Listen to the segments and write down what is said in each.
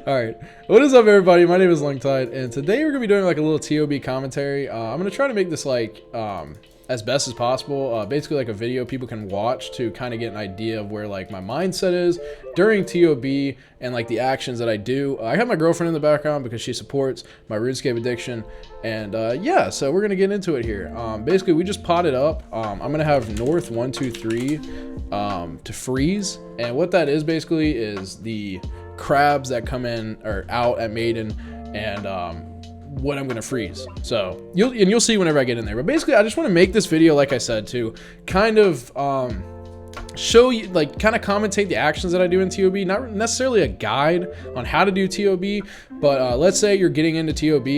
Alright, what is up everybody? My name is Lungtide, and today we're going to be doing like a little TOB commentary. I'm going to try to make this like as best as possible, basically like a video people can watch to kind of get an idea of where like my mindset is during TOB and like the actions that I do. I have my girlfriend in the background because she supports my RuneScape addiction, and yeah, so we're going to get into it here. Basically we just potted up. I'm going to have North 1, 2, 3 to freeze, and what that is basically is the crabs that come in or out at Maiden, and what I'm gonna freeze. So you'll see whenever I get in there. But basically, I just want to make this video, like I said, to kind of show you, like, kind of commentate the actions that I do in TOB. Not necessarily a guide on how to do TOB, but let's say you're getting into TOB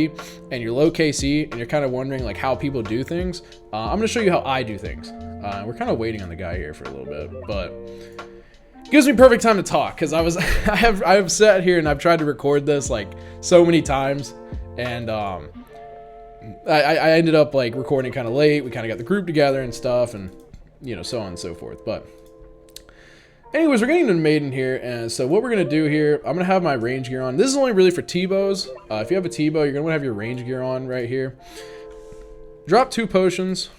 and you're low KC and you're kind of wondering like how people do things. I'm gonna show you how I do things. We're kind of waiting on the guy here for a little bit, but gives me perfect time to talk because I have sat here and I've tried to record this like so many times, and I ended up like recording kind of late. We kind of got the group together and stuff, and you know, so on and so forth. But anyways, we're getting to Maiden here, and so what we're gonna do here, I'm gonna have my range gear on. This is only really for T-bows. If you have a T-bow, you're gonna want to have your range gear on right here. Drop 2 potions,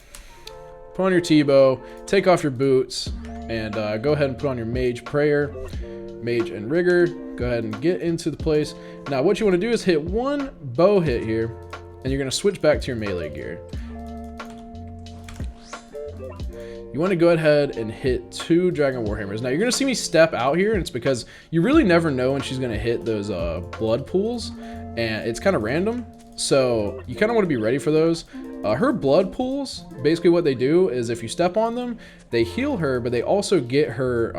put on your T-bow, take off your boots, and go ahead and put on your Mage Prayer, Mage and Rigor. Go ahead and get into the place. Now what you want to do is hit 1 bow hit here, and you're going to switch back to your melee gear. You want to go ahead and hit 2 Dragon Warhammers. Now you're going to see me step out here, and it's because you really never know when she's going to hit those blood pools, and it's kind of random. So you kind of want to be ready for those. Her blood pools, basically what they do is if you step on them, they heal her, but they also get her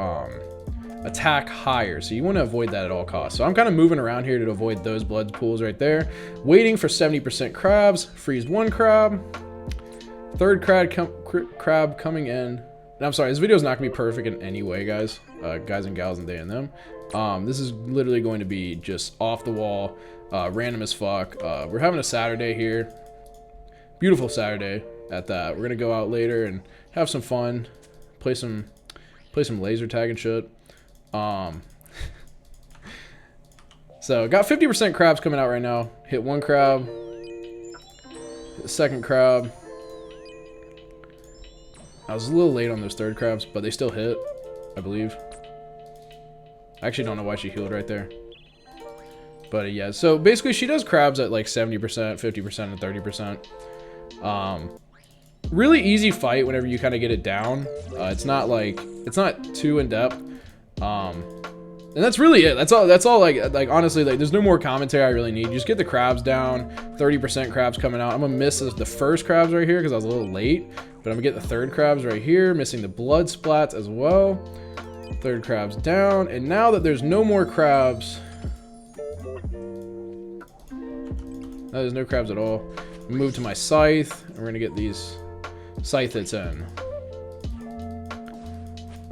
attack higher. So you want to avoid that at all costs. So I'm kind of moving around here to avoid those blood pools right there. Waiting for 70% crabs. Freeze 1 crab. 3rd crab coming in. And I'm sorry, this video is not going to be perfect in any way, guys. Guys and gals and they and them. This is literally going to be just off the wall, random as fuck. We're having a Saturday here. Beautiful Saturday at that. We're gonna go out later and have some fun, play some laser tag and shit. So got 50% crabs coming out right now. Hit 1 crab, hit the 2nd crab. I was a little late on those 3rd crabs, but they still hit, I believe. I actually don't know why she healed right there. But yeah, so basically she does crabs at like 70%, 50%, and 30%. Really easy fight whenever you kind of get it down. It's not too in depth. And that's really it. That's all like honestly, like there's no more commentary I really need. You just get the crabs down. 30% crabs coming out. I'm gonna miss the 1st crabs right here because I was a little late, but I'm gonna get the 3rd crabs right here, missing the blood splats as well. 3rd crabs down, and now that there's no more crabs, there's no crabs at all. Move to my scythe, and we're gonna get these scythe hits in.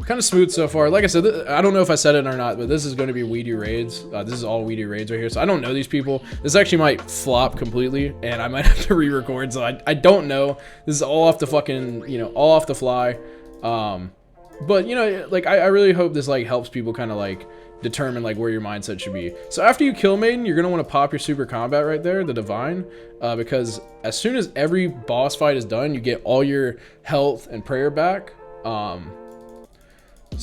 Kind of smooth so far. Like I said, I don't know if I said it or not, but this is going to be weedy raids. This is all weedy raids right here, so I don't know these people. This actually might flop completely, and I might have to re-record, so I don't know. This is all off the fucking, you know, all off the fly. But you know, like I really hope this like helps people kind of like determine like where your mindset should be. So after you kill Maiden, you're gonna want to pop your super combat right there, the divine, because as soon as every boss fight is done, you get all your health and prayer back.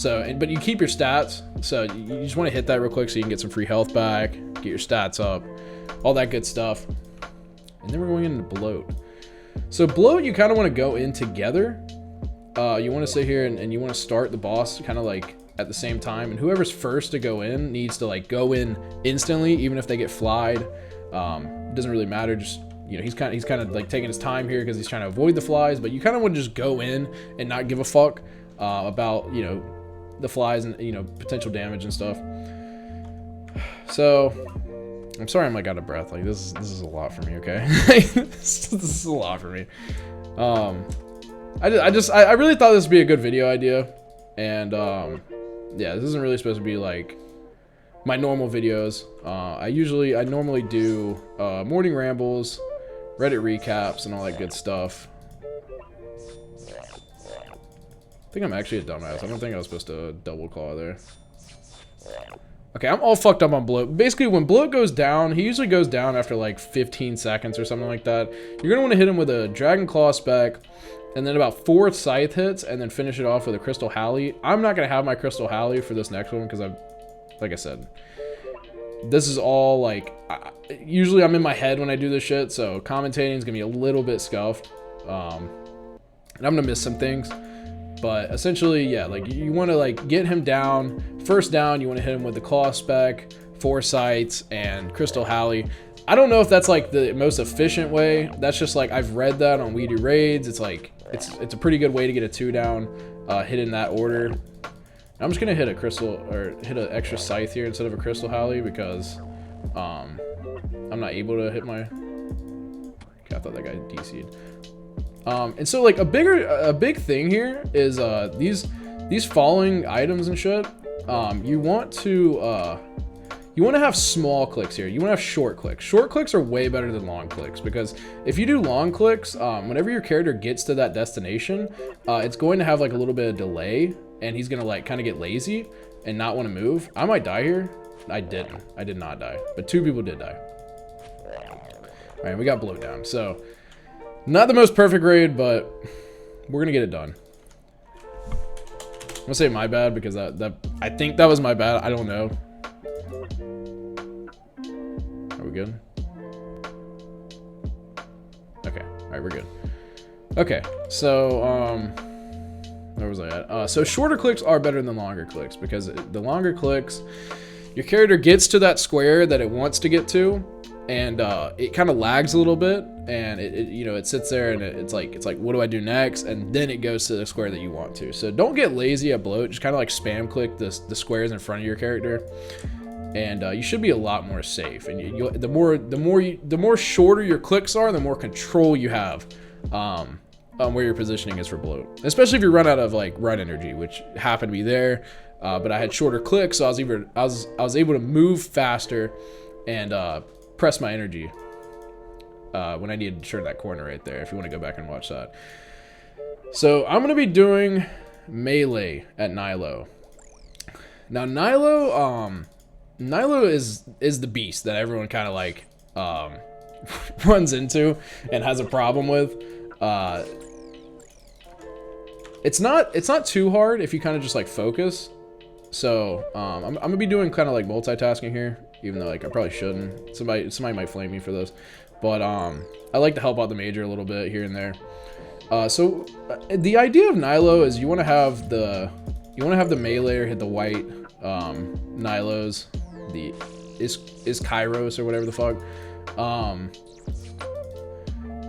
But you keep your stats, so you just want to hit that real quick so you can get some free health back, get your stats up, all that good stuff. And then we're going into Bloat. So Bloat, you kind of want to go in together. You want to sit here and you want to start the boss kind of like at the same time, and whoever's first to go in needs to like go in instantly, even if they get flied. It doesn't really matter. Just, you know, he's kind of like taking his time here because he's trying to avoid the flies, but you kind of want to just go in and not give a fuck about, you know, the flies and, you know, potential damage and stuff. So I'm sorry I'm like out of breath. Like this is a lot for me, okay? This is a lot for me. I really thought this would be a good video idea, and yeah, this isn't really supposed to be like my normal videos. I normally do morning rambles, Reddit recaps, and all that good stuff. I think I'm actually a dumbass. I don't think I was supposed to double claw there. Okay, I'm all fucked up on Bloat. Basically, when Bloat goes down, he usually goes down after like 15 seconds or something like that. You're going to want to hit him with a Dragon Claw spec, and then about 4 Scythe hits, and then finish it off with a Crystal Halley. I'm not going to have my Crystal Halley for this next one, because like I said, this is all like, usually I'm in my head when I do this shit, so commentating is going to be a little bit scuffed. And I'm going to miss some things. But essentially, yeah, like you want to like get him down. First down, you want to hit him with the Claw spec, 4 Sights, and Crystal Halley. I don't know if that's like the most efficient way. That's just like, I've read that on We Do Raids. It's like, it's a pretty good way to get a 2 down, hit in that order. I'm just gonna hit a crystal, or hit an extra Scythe here instead of a Crystal Halley, because I'm not able to hit my... Okay, I thought that guy DC'd. And so like a big thing here is these falling items and shit. You want to have small clicks here. You want to have short clicks. Short clicks are way better than long clicks, because if you do long clicks, whenever your character gets to that destination, it's going to have like a little bit of delay, and he's gonna like kind of get lazy and not want to move. I might die here. I didn't. I did not die, but 2 people did die. All right, we got Bloat down. So not the most perfect raid, but we're gonna get it done. I'm gonna say my bad, because I think that was my bad. I don't know. Are we good? Okay. All right, we're good. Okay. So where was I at? So shorter clicks are better than longer clicks, because the longer clicks, your character gets to that square that it wants to get to, and it kind of lags a little bit, and it sits there, and it's like what do I do next? And then it goes to the square that you want to. So don't get lazy at Bloat. Just kind of like spam click the squares in front of your character, and you should be a lot more safe. And the more shorter your clicks are, the more control you have on where your positioning is for Bloat. Especially if you run out of like run energy, which happened to be there, but I had shorter clicks, so I was able to move faster and press my energy when I needed to turn that corner right there, if you want to go back and watch that. So I'm going to be doing melee at Nylo. Now Nylo is the beast that everyone kind of like runs into and has a problem with. It's not too hard if you kind of just like focus. So I'm gonna be doing kind of like multitasking here, even though like I probably shouldn't. Somebody might flame me for this, but I like to help out the major a little bit here and there. So the idea of Nylo is you want to have the meleeer hit the white Nylos, the is Kairos or whatever the fuck,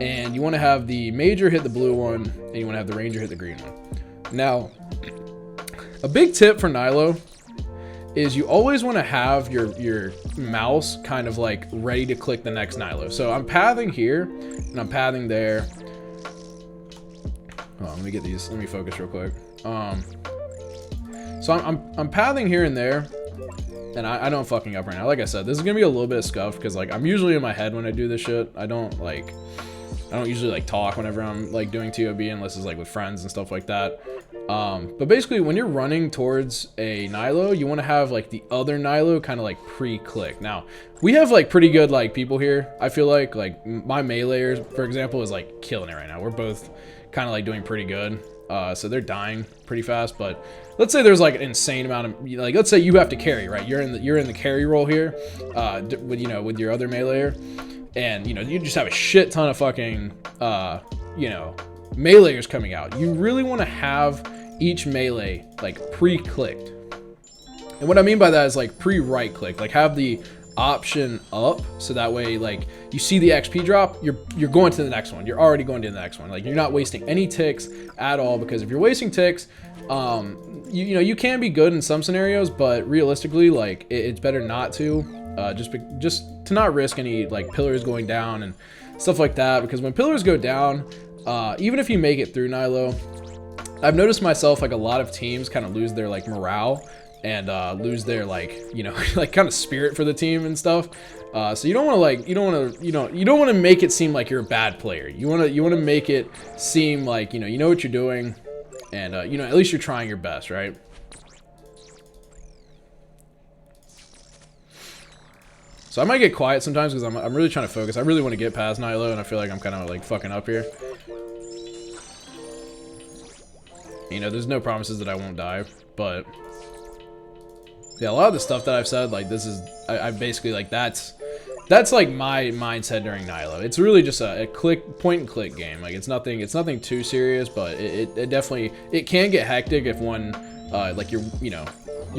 and you want to have the major hit the blue one, and you want to have the ranger hit the green one. Now, a big tip for Nylo is you always want to have your mouse kind of like ready to click the next Nylo. So I'm pathing here and I'm pathing there. Oh, let me get these. Let me focus real quick. So I'm pathing here and there, and I know I'm fucking up right now. Like I said, this is gonna be a little bit scuffed because like I'm usually in my head when I do this shit. I don't usually like talk whenever I'm like doing TOB unless it's like with friends and stuff like that. But basically when you're running towards a Nylo, you want to have like the other Nylo kind of like pre-click. Now we have like pretty good like people here. I feel like my meleeers, for example, is like killing it right now. We're both kind of like doing pretty good. So they're dying pretty fast, but let's say there's like an insane amount of, like, let's say you have to carry, right? You're in the carry role here, with your other meleeer, and you just have a shit ton of fucking meleeers coming out. You really want to have each melee like pre-clicked, and what I mean by that is like pre-right click, like have the option up so that way like you see the XP drop, you're going to the next one. You're already going to the next one. Like you're not wasting any ticks at all, because if you're wasting ticks, you can be good in some scenarios, but realistically like it's better not to, just to not risk any like pillars going down and stuff like that, because when pillars go down, even if you make it through Nylo, I've noticed myself like a lot of teams kind of lose their like morale and lose their like like kind of spirit for the team and stuff. So you don't want to make it seem like you're a bad player. You want to make it seem like you know what you're doing, and at least you're trying your best, right? So I might get quiet sometimes because I'm really trying to focus. I really want to get past Nylo, and I feel like I'm kind of like fucking up here. You know, there's no promises that I won't die, but yeah, a lot of the stuff that I've said, like this is, I basically like that's like my mindset during Nylo. It's really just a point and click game. Like it's nothing too serious, but it definitely, it can get hectic if one, like you're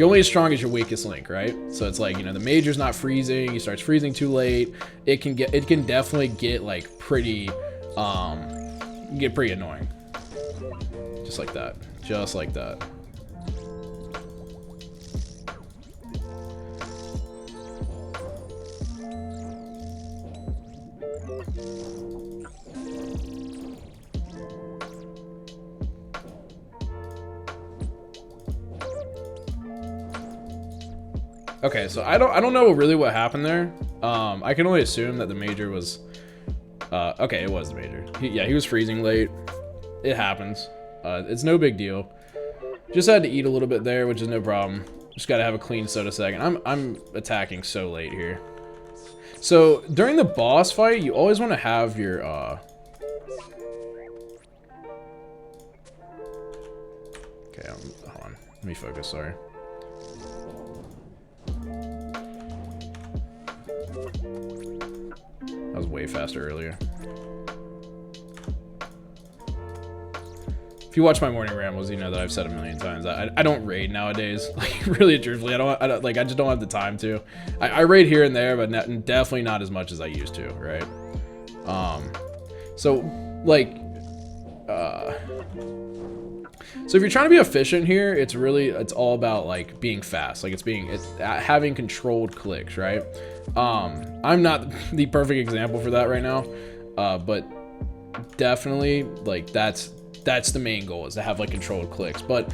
only as strong as your weakest link, right? So it's like, you know, the major's not freezing, he starts freezing too late. It can definitely get like pretty annoying. Just like that. Just like that. Okay, so I don't know really what happened there. I can only assume that the major was okay, it was the major. He was freezing late. It happens. It's no big deal. Just had to eat a little bit there, which is no problem. Just gotta have a clean Sotaseg, and I'm attacking so late here. So during the boss fight, you always want to have your okay, hold on. Let me focus, sorry. That was way faster earlier. If you watch my morning rambles, you know that I've said a million times. I don't raid nowadays. Like really, truthfully, I just don't have the time to. I raid here and there, but definitely not as much as I used to, right? So like, so if you're trying to be efficient here, it's all about like being fast. Like it's having controlled clicks, right? I'm not the perfect example for that right now, but definitely like that's the main goal, is to have like controlled clicks. But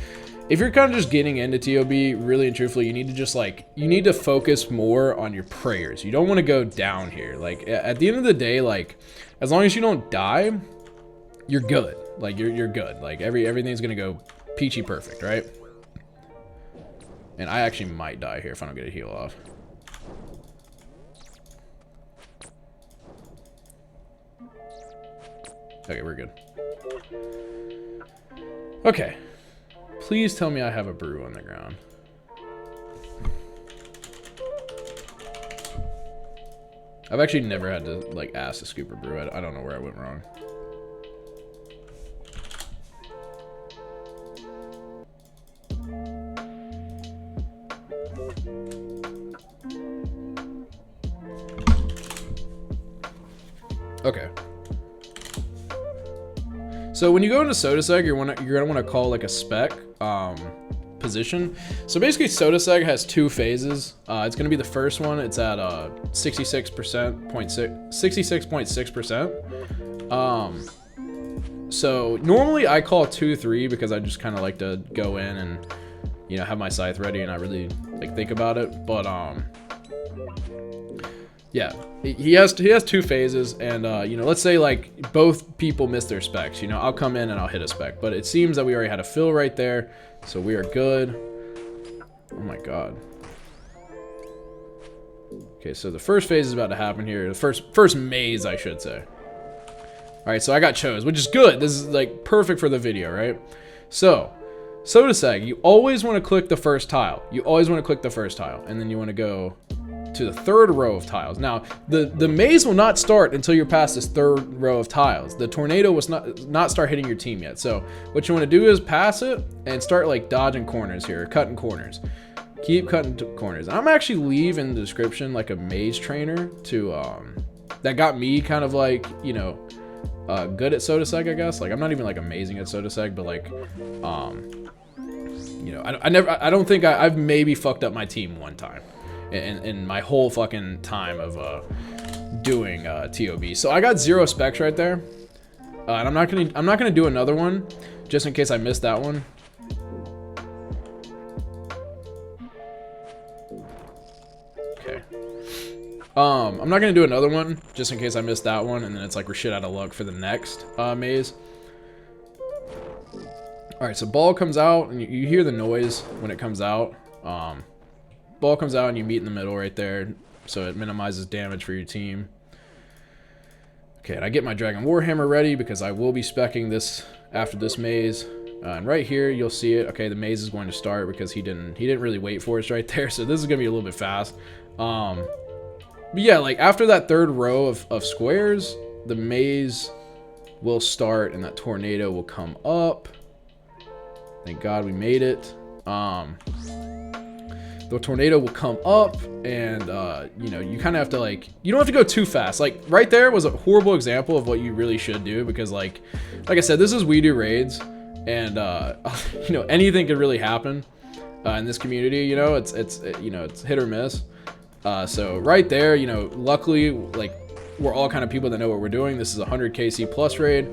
if you're kind of just getting into TOB, really and truthfully, you need to just like, you need to focus more on your prayers. You don't want to go down here. Like at the end of the day, like as long as you don't die, you're good. Like you're good. Like everything's gonna go peachy perfect, right? And I actually might die here if I don't get a heal off. Okay, we're good. Okay. Please tell me I have a brew on the ground. I've actually never had to like ask to scoop a brew. I don't know where I went wrong. Okay. So when you go into Sotaseg, you're gonna want to call like a spec position. So basically, Sotaseg has two phases. It's gonna be the first one. It's at 66.6%. So normally I call 2-3 because I just kind of like to go in and, you know, have my scythe ready and not really like think about it. But yeah, he has two phases, and you know, let's say like both people miss their specs. You know, I'll come in and I'll hit a spec, but it seems that we already had a fill right there, so we are good. Oh my god. Okay, so the first phase is about to happen here. The first maze, I should say. All right, so I got chose, which is good. This is like perfect for the video, right? So, Sotaseg, you always want to click the first tile. You always want to click the first tile, and then you want to go to the third row of tiles. Now, the maze will not start until you're past this third row of tiles. The tornado was not start hitting your team yet. So what you want to do is pass it and start like dodging corners here, cutting corners. Keep cutting corners. I'm actually leave in the description like a maze trainer to that got me kind of like, you know, good at Sotaseg, I guess. Like I'm not even like amazing at Sotaseg, but like you know, I don't think I've maybe fucked up my team one time in my whole fucking time of doing TOB. So I got 0 specs right there, and I'm not gonna do another one just in case I missed that one. Okay. I'm not gonna do another one just in case I missed that one, and then it's like we're shit out of luck for the next maze. All right, so ball comes out, and you hear the noise when it comes out. Ball comes out and you meet in the middle right there. so it minimizes damage for your team. Okay, and I get my Dragon Warhammer ready because I will be speccing this after this maze. And right here, you'll see it. Okay, the maze is going to start because he didn't really wait for us right there. So this is gonna be a little bit fast. But yeah, like after that third row of squares, the maze will start and that tornado will come up. Thank God we made it. The tornado will come up and, you know, you kind of have to, like, you don't have to go too fast. Like, right there was a horrible example of what you really should do because, like I said, this is We Do Raids, and, you know, anything could really happen in this community, you know, it's you know, it's hit or miss. So right there, you know, luckily, like, we're all kind of people that know what we're doing. This is a 100 KC plus raid.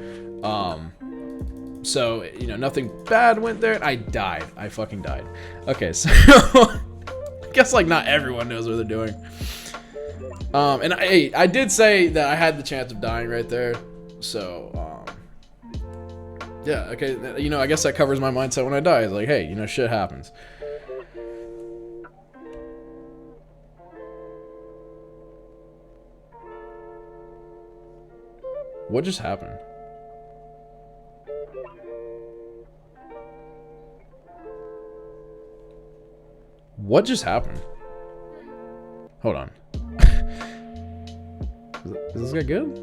So, you know, nothing bad went there. I died. I fucking died. Okay, so I guess like not everyone knows what they're doing. And I did say that I had the chance of dying right there. So, yeah, okay, you know, I guess that covers my mindset when I die. It's like, hey, you know, shit happens. What just happened? What just happened? Hold on. Is this guy good?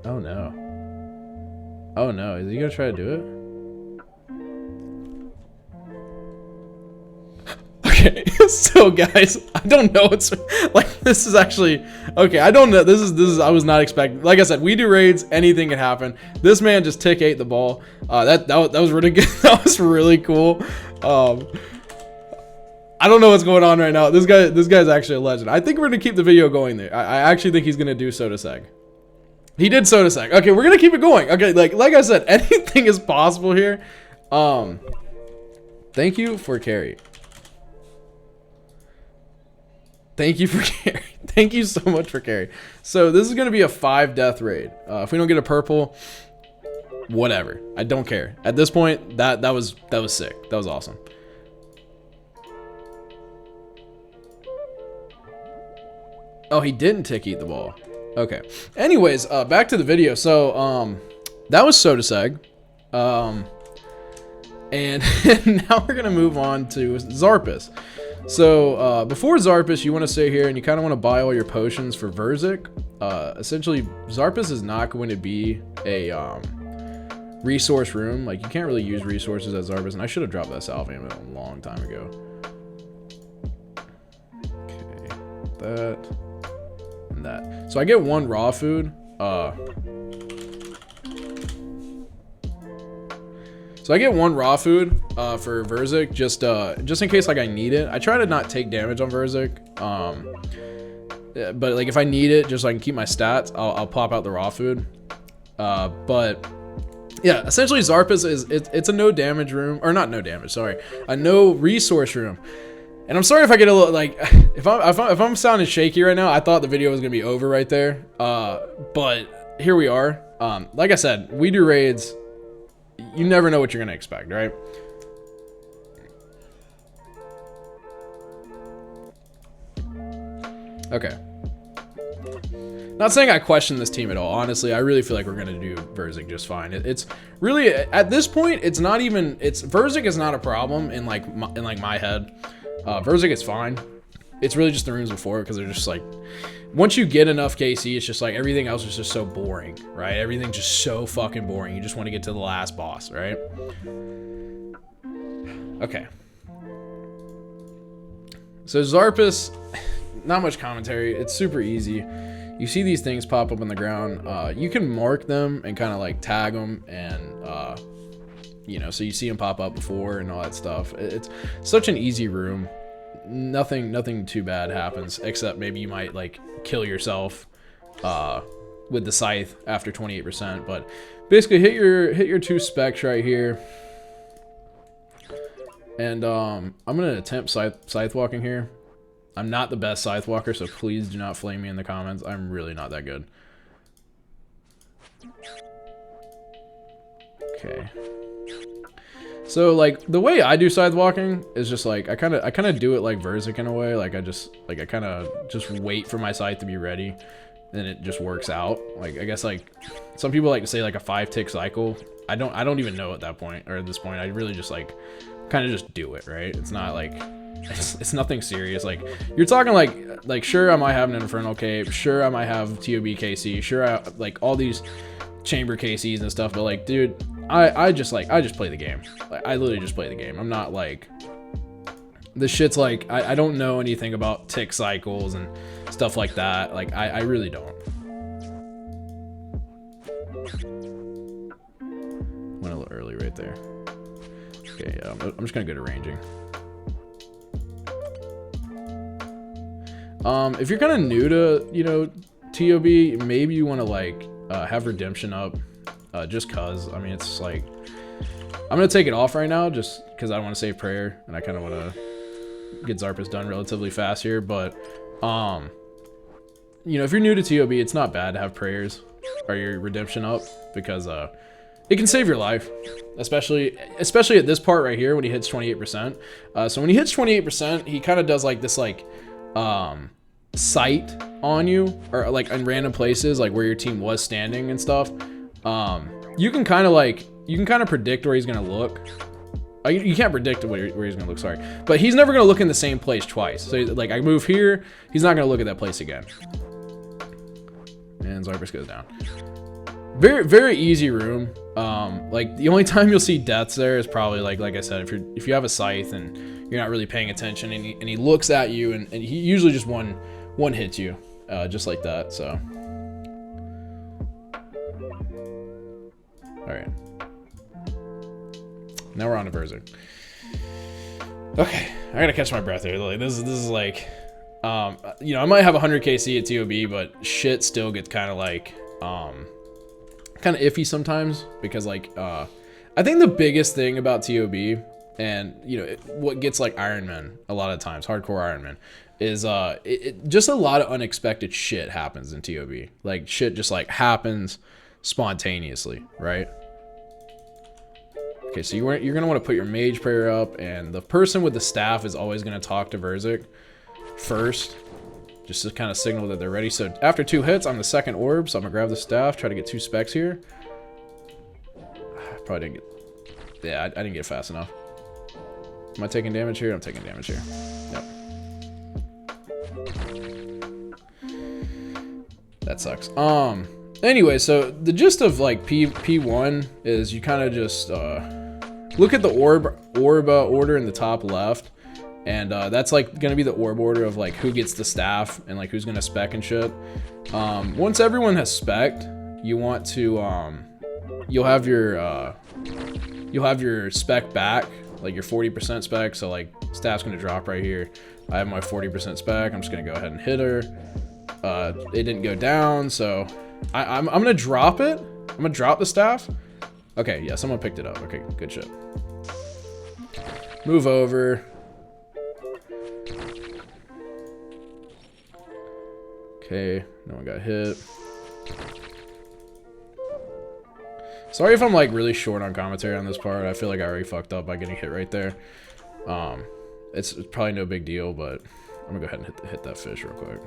Oh no. Oh no, is he gonna try to do it? Okay, so guys, I don't know what's like. This is actually okay. I don't know. This is. I was not expecting. Like I said, we do raids. Anything can happen. This man just tick ate the ball. That was really good. That was really cool. I don't know what's going on right now. This guy's actually a legend. I think we're gonna keep the video going there. I actually think he's gonna do Sotaseg. He did Sotaseg. Okay, we're gonna keep it going. Okay, like I said, anything is possible here. Thank you for carry. Thank you for carry. Thank you so much for carry. So this is gonna be a 5 death raid. If we don't get a purple, whatever. I don't care. At this point, that was sick. That was awesome. Oh, he didn't tick eat the ball. Okay. Anyways, back to the video. So that was Sotaseg. And now we're gonna move on to Xarpus. So before Xarpus, you want to sit here and you kind of want to buy all your potions for Verzik. Essentially, Xarpus is not going to be a resource room. Like, you can't really use resources as Xarpus, and I should have dropped that salve ammo a long time ago. Okay, that and that. So I get 1 raw food. So I get 1 raw food for Verzik, just in case like I need it. I try to not take damage on Verzik, but like if I need it, just so I can keep my stats, I'll pop out the raw food. But yeah, essentially Xarpus it's a no damage room, or not no damage, sorry, a no resource room. And I'm sorry if I get a little like if I'm sounding shaky right now. I thought the video was gonna be over right there, but here we are. Like I said, we do raids. You never know what you're gonna expect, right? Okay. Not saying I question this team at all. Honestly, I really feel like we're gonna do Verzik just fine. It's really at this point, it's not even. It's Verzik is not a problem in like my head. Verzik is fine. It's really just the rooms before, because they're just like, once you get enough KC, it's just like everything else is just so boring, right? Everything's just so fucking boring. You just want to get to the last boss, right? Okay. So Xarpus, not much commentary. It's super easy. You see these things pop up on the ground. You can mark them and kind of like tag them, and you know, so you see them pop up before and all that stuff. It's such an easy room. Nothing too bad happens, except maybe you might like kill yourself with the scythe after 28%. But basically, hit your 2 specs right here, and I'm gonna attempt scythe walking here. I'm not the best Scythe Walker, so please do not flame me in the comments. I'm really not that good. Okay. So like the way I do Scythe Walking is just like I kind of do it like Verzik in a way. Like I kind of just wait for my Scythe to be ready, and it just works out. Like I guess like some people like to say like a 5-tick cycle. I don't even know at that point, or at this point. I really just like kind of just do it, right? It's not like it's nothing serious. Like you're talking like sure I might have an Infernal Cape, sure I might have TOB KC, sure I like all these chamber KCs and stuff, but like dude, I just play the game. Like I literally just play the game. I'm not like this shit's like I don't know anything about tick cycles and stuff like that. Like I really don't. Went a little early right there. Okay, I'm just gonna go to ranging. If you're kind of new to, you know, TOB, maybe you want to like have redemption up, just cause. I mean, it's like I'm gonna take it off right now, just cause I want to save prayer and I kind of want to get Xarpus done relatively fast here. But you know, if you're new to TOB, it's not bad to have prayers or your redemption up because it can save your life, especially at this part right here when he hits 28%. So when he hits 28%, he kind of does like this like sight on you, or like in random places like where your team was standing and stuff. You can kind of predict where he's gonna look. You can't predict where he's gonna look, sorry, but he's never gonna look in the same place twice. So like I move here, he's not gonna look at that place again. And Xarpus goes down. Very, very easy room. Like the only time you'll see deaths there is probably like I said, if you have a Scythe and you're not really paying attention, and he looks at you and he usually just one hits you, just like that. So, all right. Now we're on to Verzik. Okay, I gotta catch my breath here. Like this is like, you know, I might have 100 KC at TOB, but shit still gets kind of like, kind of iffy sometimes because like, I think the biggest thing about TOB and you know what gets like Iron Man a lot of times, hardcore Iron Man, is just a lot of unexpected shit happens in TOB. Like shit just like happens spontaneously, right? Okay, so you're gonna want to put your mage prayer up, and the person with the staff is always gonna talk to Verzik first, just to kind of signal that they're ready. So after 2 hits, I'm the second orb, so I'm gonna grab the staff, try to get 2 specs here. Probably didn't get, yeah, I didn't get fast enough. Am I taking damage here? I'm taking damage here. Yep. That sucks. Anyway, so the gist of like P1 is you kind of just look at the orb order in the top left, and that's like gonna be the orb order of like who gets the staff and like who's gonna spec and shit. Once everyone has spec'd, you want to you'll have your spec back, like your 40% spec. So like staff's gonna drop right here. I have my 40% spec. I'm just gonna go ahead and hit her. It didn't go down, so I'm gonna drop it. I'm gonna drop the staff. Okay, yeah, someone picked it up. Okay, good shit. Move over. Okay, no one got hit. Sorry if I'm like really short on commentary on this part. I feel like I already fucked up by getting hit right there. It's probably no big deal, but I'm gonna go ahead and hit that fish real quick.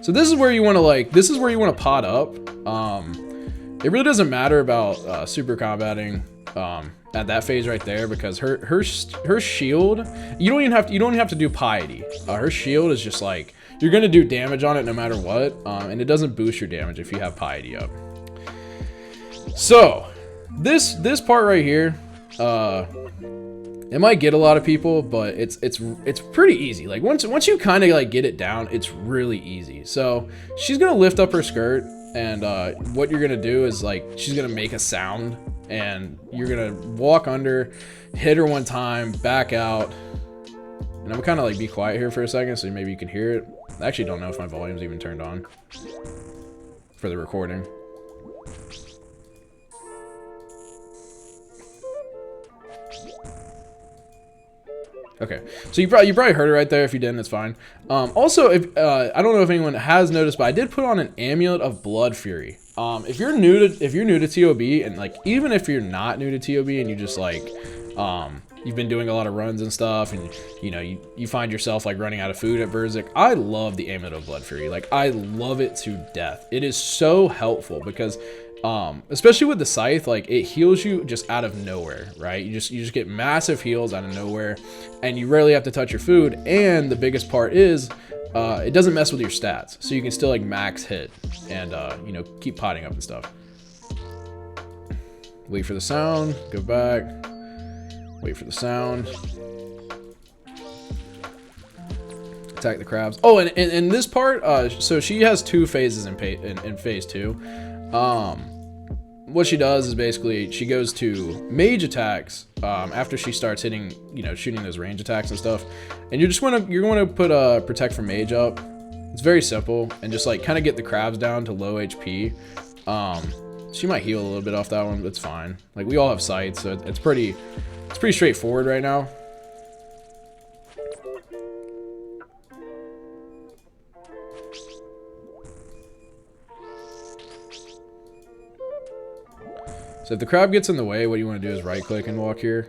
So this is where you want to like, this is where you want to pot up. It really doesn't matter about super combating at that phase right there, because her shield, you don't even have to do piety. Her shield is just like, you're gonna do damage on it no matter what, and it doesn't boost your damage if you have piety up. So this part right here, it might get a lot of people, but it's pretty easy. Like once you kind of like get it down, it's really easy. So she's gonna lift up her skirt, and what you're gonna do is like she's gonna make a sound, and you're gonna walk under, hit her one time, back out, and I'm kind of like be quiet here for a second so maybe you can hear it. I actually don't know if my volume's even turned on for the recording. Okay, so you probably heard it right there. If you didn't, it's fine. Also, if I don't know if anyone has noticed, but I did put on an amulet of blood fury. If you're new to TOB, and like even if you're not new to TOB and you just like you've been doing a lot of runs and stuff, and you know you find yourself like running out of food at Verzik, I love the amulet of blood fury. Like I love it to death. It is so helpful because especially with the scythe, like it heals you just out of nowhere, right? You just get massive heals out of nowhere, and you rarely have to touch your food. And the biggest part is it doesn't mess with your stats, so you can still like max hit and you know, keep potting up and stuff. Wait for the sound, go back, wait for the sound, attack the crabs. Oh, and in this part, so she has 2 phases in phase 2. What she does is basically she goes to mage attacks after she starts hitting, you know, shooting those range attacks and stuff. And you're going to put protect from mage up. It's very simple, and just like kind of get the crabs down to low HP. She might heal a little bit off that one, but it's fine. Like we all have sights, so it's pretty straightforward right now. So if the crab gets in the way, what you want to do is right click and walk here.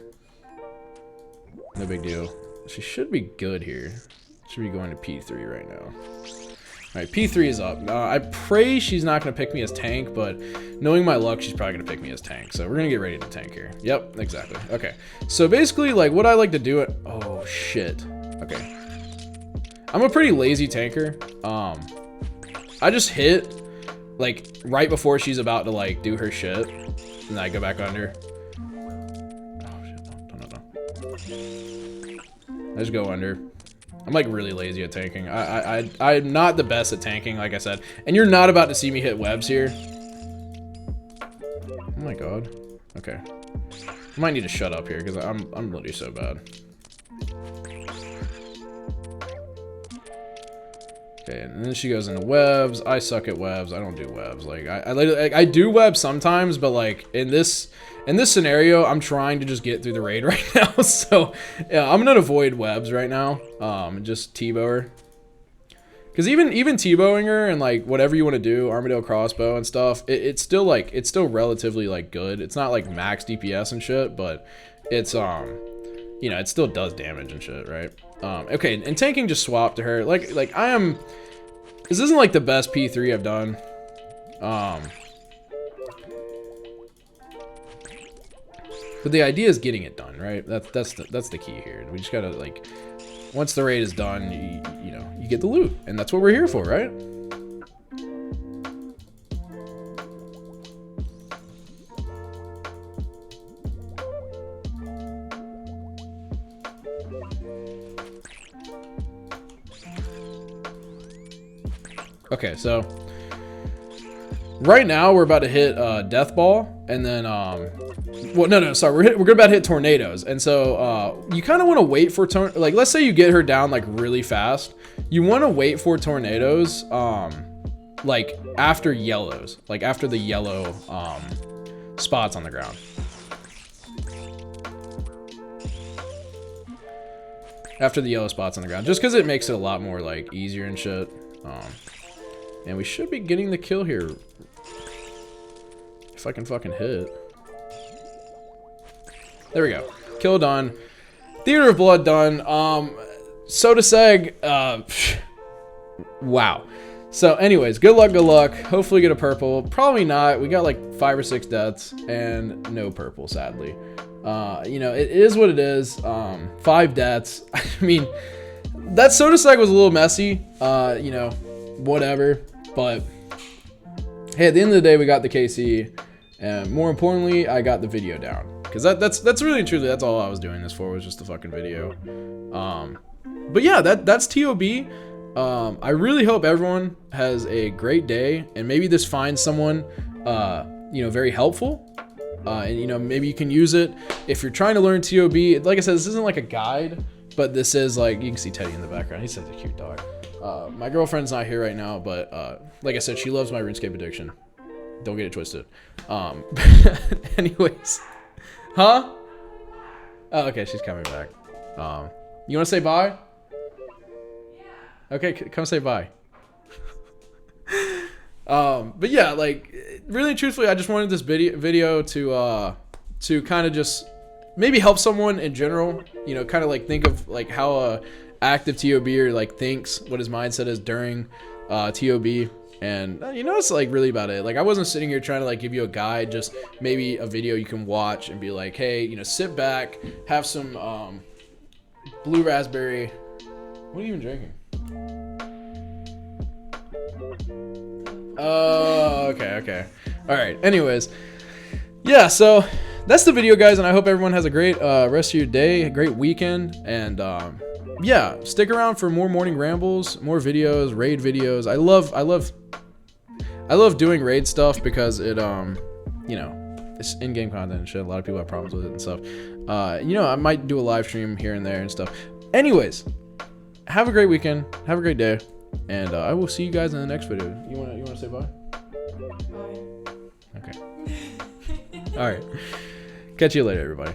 No big deal. She should be good here. Should be going to P3 right now. Alright, P3 is up. I pray she's not going to pick me as tank, but knowing my luck, she's probably going to pick me as tank. So we're going to get ready to tank here. Yep, exactly. Okay. So basically, like, what I like to do it... Oh, shit. Okay. I'm a pretty lazy tanker. I just hit, like, right before she's about to, like, do her shit. And then I go back under. Oh, shit. No. I just go under. I'm like really lazy at tanking. I'm not the best at tanking, like I said. And you're not about to see me hit webs here. Oh my god. Okay. I might need to shut up here because I'm literally so bad. Okay, and then she goes into webs. I suck at webs. I don't do webs. Like I do webs sometimes, but like in this scenario, I'm trying to just get through the raid right now. So yeah, I'm gonna avoid webs right now. Just T-bow her. Cause even T-bowing her and like whatever you want to do, Armadillo crossbow and stuff, it's still relatively like good. It's not like max DPS and shit, but it's you know, it still does damage and shit, right? Okay, and tanking just swapped to her. Like I am. This isn't like the best P3 I've done. But the idea is getting it done, right? That's the key here. We just gotta like, once the raid is done, you know, you get the loot, and that's what we're here for, right? Okay, so right now we're about to hit Death Ball, and then well, no, sorry, we're about to hit Tornadoes, and so you kind of want to wait for like, let's say you get her down like really fast, you want to wait for Tornadoes like after yellows, like after the yellow spots on the ground. After the yellow spots on the ground, just because it makes it a lot more like easier and shit. And we should be getting the kill here. If I can fucking hit. There we go. Kill done. Theater of Blood done. Sotaseg, wow. So anyways, good luck, good luck. Hopefully get a purple. Probably not. We got like 5 or 6 deaths and no purple, sadly. You know, it is what it is. 5 deaths. I mean, that Sotaseg was a little messy. You know, whatever. But hey, at the end of the day, we got the KC, and more importantly, I got the video down. Because that's really and truly, that's all I was doing this for, was just the fucking video. But yeah, that's TOB. I really hope everyone has a great day, and maybe this finds someone you know, very helpful. And you know, maybe you can use it if you're trying to learn TOB. Like I said, this isn't like a guide, but this is like, you can see Teddy in the background. He's such a cute dog. My girlfriend's not here right now, but like I said, she loves my RuneScape addiction. Don't get it twisted. Anyways, huh? Oh, okay, she's coming back. You want to say bye? Okay, come say bye. But yeah, like, really truthfully, I just wanted this video to kind of just maybe help someone in general, you know, kind of like think of like how a active TOBer like thinks, what his mindset is during TOB. And you know, it's like really about it. Like, I wasn't sitting here trying to like give you a guide, just maybe a video you can watch and be like, hey, you know, sit back, have some blue raspberry. What are you even drinking? Oh, okay. All right. Anyways, yeah. So that's the video, guys, and I hope everyone has a great rest of your day, a great weekend, and yeah, stick around for more morning rambles, more videos, raid videos. I love doing raid stuff because it you know, it's in-game content and shit. A lot of people have problems with it and stuff. You know, I might do a live stream here and there and stuff. Anyways, have a great weekend, have a great day, and I will see you guys in the next video. You wanna say bye? Bye. Okay. All right. Catch you later, everybody.